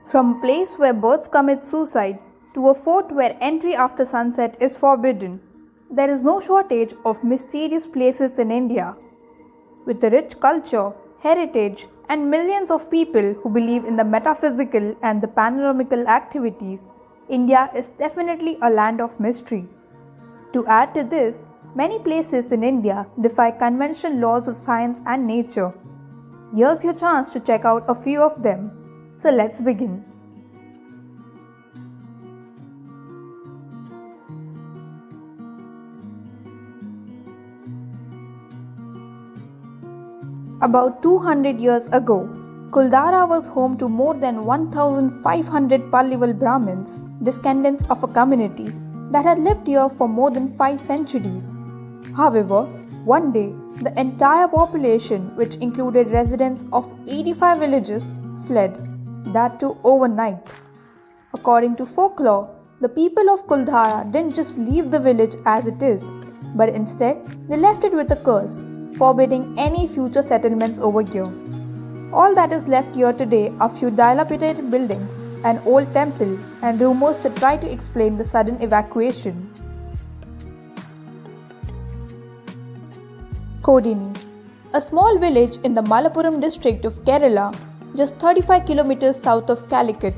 From a place where birds commit suicide to a fort where entry after sunset is forbidden, there is no shortage of mysterious places in India. With a rich culture, heritage, and millions of people who believe in the metaphysical and the paranormal activities, India is definitely a land of mystery. To add to this, many places in India defy conventional laws of science and nature. Here's your chance to check out a few of them. So let's begin. About 200 years ago, Koldara was home to more than 1,500 Pallival Brahmins, descendants of a community that had lived here for more than 5 centuries. However, one day, the entire population, which included residents of 85 villages, fled, that too overnight. According to folklore, the people of Koldara didn't just leave the village as it is, but instead they left it with a curse, forbidding any future settlements over here. All that is left here today are few dilapidated buildings, an old temple, and rumors that try to explain the sudden evacuation. Kodini, a small village in the Malappuram district of Kerala, just 35 kilometers south of Calicut,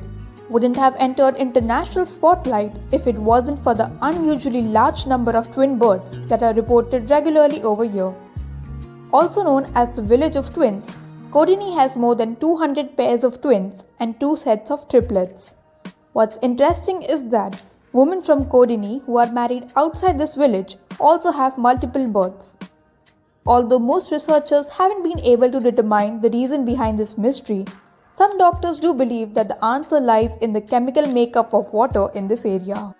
wouldn't have entered international spotlight if it wasn't for the unusually large number of twin births that are reported regularly over here. Also known as the Village of Twins, Kodini has more than 200 pairs of twins and 2 sets of triplets. What's interesting is that women from Kodini who are married outside this village also have multiple births. Although most researchers haven't been able to determine the reason behind this mystery, some doctors do believe that the answer lies in the chemical makeup of water in this area.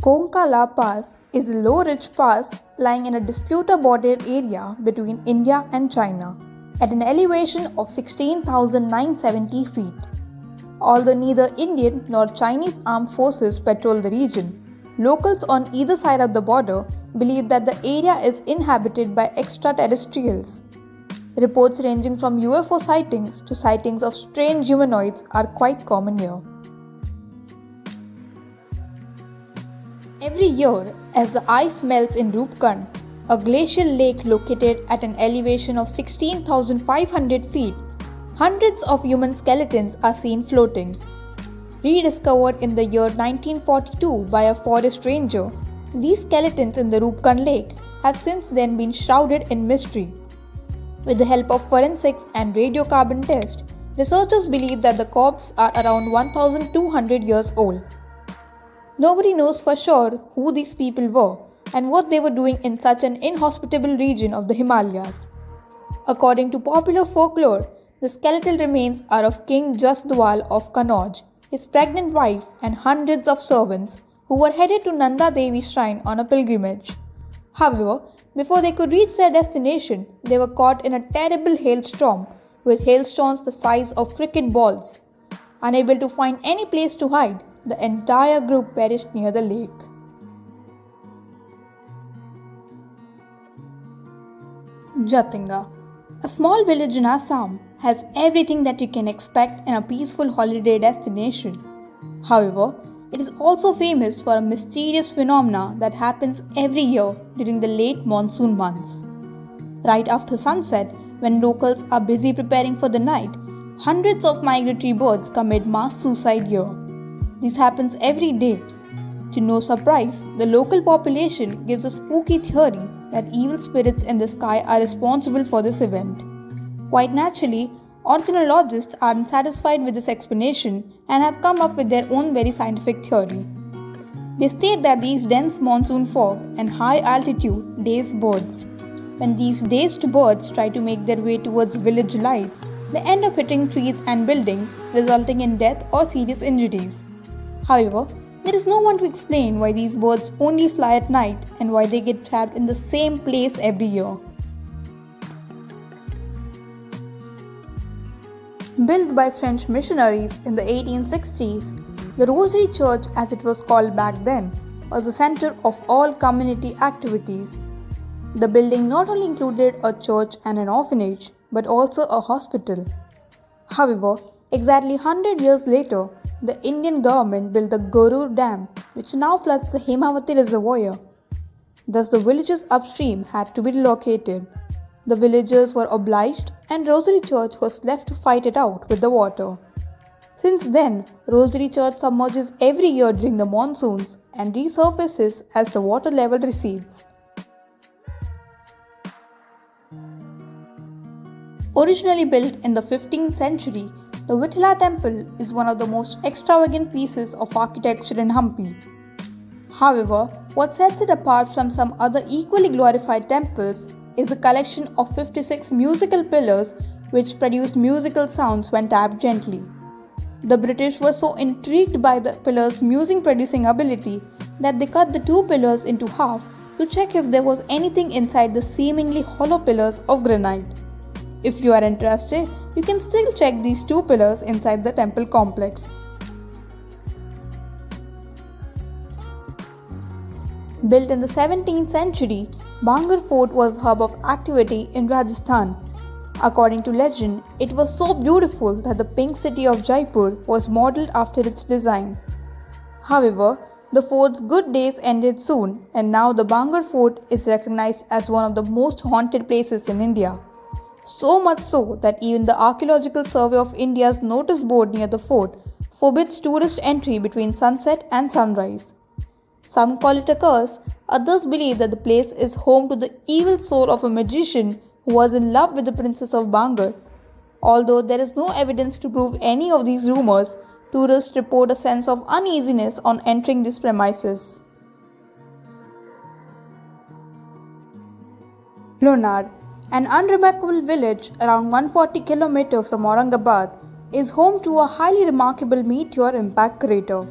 Karakla Pass is a low ridge pass lying in a disputer-bordered area between India and China at an elevation of 16,970 feet. Although neither Indian nor Chinese armed forces patrol the region, locals on either side of the border believe that the area is inhabited by extraterrestrials. Reports ranging from UFO sightings to sightings of strange humanoids are quite common here. Every year, as the ice melts in Roopkund, a glacial lake located at an elevation of 16,500 feet, hundreds of human skeletons are seen floating. Rediscovered in the year 1942 by a forest ranger, these skeletons in the Roopkund lake have since then been shrouded in mystery. With the help of forensics and radiocarbon tests, researchers believe that the corpses are around 1,200 years old. Nobody knows for sure who these people were and what they were doing in such an inhospitable region of the Himalayas. According to popular folklore, the skeletal remains are of King Jasdwal of Kannauj, his pregnant wife, and hundreds of servants who were headed to Nanda Devi shrine on a pilgrimage. However, before they could reach their destination, they were caught in a terrible hailstorm with hailstones the size of cricket balls. Unable to find any place to hide, the entire group perished near the lake. Jatinga, a small village in Assam, has everything that you can expect in a peaceful holiday destination. However, it is also famous for a mysterious phenomena that happens every year during the late monsoon months. Right after sunset, when locals are busy preparing for the night, hundreds of migratory birds commit mass suicide here. This happens every day. To no surprise, the local population gives a spooky theory that evil spirits in the sky are responsible for this event. Quite naturally, ornithologists are unsatisfied with this explanation and have come up with their own very scientific theory. They state that these dense monsoon fog and high altitude daze birds. When these dazed birds try to make their way towards village lights, they end up hitting trees and buildings, resulting in death or serious injuries. However, there is no one to explain why these birds only fly at night and why they get trapped in the same place every year. Built by French missionaries in the 1860s, the Rosary Church, as it was called back then, was the center of all community activities. The building not only included a church and an orphanage, but also a hospital. However, exactly 100 years later, the Indian government built the Gorur Dam, which now floods the Hemavati reservoir. Thus, the villages upstream had to be relocated. The villagers were obliged, and Rosary Church was left to fight it out with the water. Since then, Rosary Church submerges every year during the monsoons and resurfaces as the water level recedes. Originally built in the 15th century, the Whitla temple is one of the most extravagant pieces of architecture in Hampi. However, what sets it apart from some other equally glorified temples is a collection of 56 musical pillars which produce musical sounds when tapped gently. The British were so intrigued by the pillars' music-producing ability that they cut the two pillars into half to check if there was anything inside the seemingly hollow pillars of granite. If you are interested, you can still check these two pillars inside the temple complex. Built in the 17th century, Bangar Fort was a hub of activity in Rajasthan. According to legend, it was so beautiful that the pink city of Jaipur was modelled after its design. However, the fort's good days ended soon, and now the Bangar Fort is recognized as one of the most haunted places in India. So much so that even the Archaeological Survey of India's notice board near the fort forbids tourist entry between sunset and sunrise. Some call it a curse, others believe that the place is home to the evil soul of a magician who was in love with the princess of Bangar. Although there is no evidence to prove any of these rumors, tourists report a sense of uneasiness on entering these premises. Leonard, an unremarkable village around 140 km from Aurangabad, is home to a highly remarkable meteor impact crater.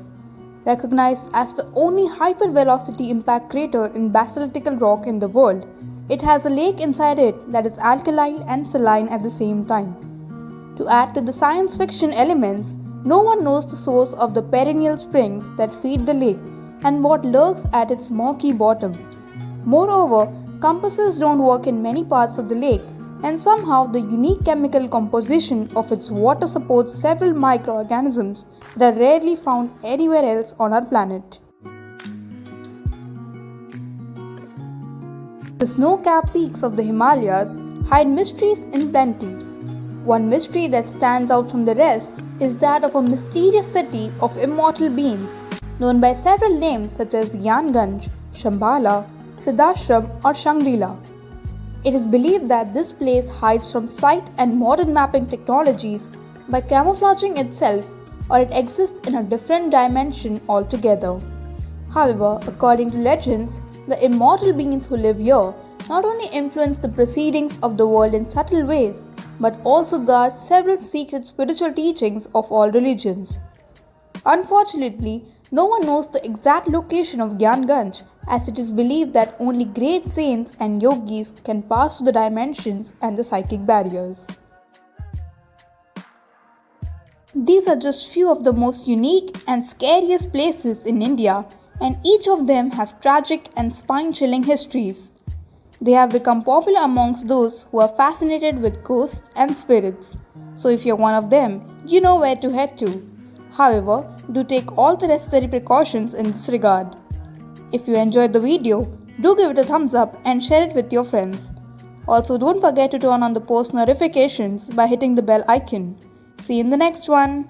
Recognized as the only hypervelocity impact crater in basaltical rock in the world, it has a lake inside it that is alkaline and saline at the same time. To add to the science fiction elements, no one knows the source of the perennial springs that feed the lake and what lurks at its murky bottom. Moreover, compasses don't work in many parts of the lake, and somehow the unique chemical composition of its water supports several microorganisms that are rarely found anywhere else on our planet. The snow-capped peaks of the Himalayas hide mysteries in plenty. One mystery that stands out from the rest is that of a mysterious city of immortal beings, known by several names such as Gyanganj, Shambhala, Siddhashram or Shangri-La. It is believed that this place hides from sight and modern mapping technologies by camouflaging itself, or it exists in a different dimension altogether. However, according to legends, the immortal beings who live here not only influence the proceedings of the world in subtle ways, but also guard several secret spiritual teachings of all religions. Unfortunately, no one knows the exact location of Gyanganj, as it is believed that only great saints and yogis can pass through the dimensions and the psychic barriers. These are just few of the most unique and scariest places in India, and each of them have tragic and spine-chilling histories. They have become popular amongst those who are fascinated with ghosts and spirits. So if you're one of them, you know where to head to. However, do take all the necessary precautions in this regard. If you enjoyed the video, do give it a thumbs up and share it with your friends. Also, don't forget to turn on the post notifications by hitting the bell icon. See you in the next one.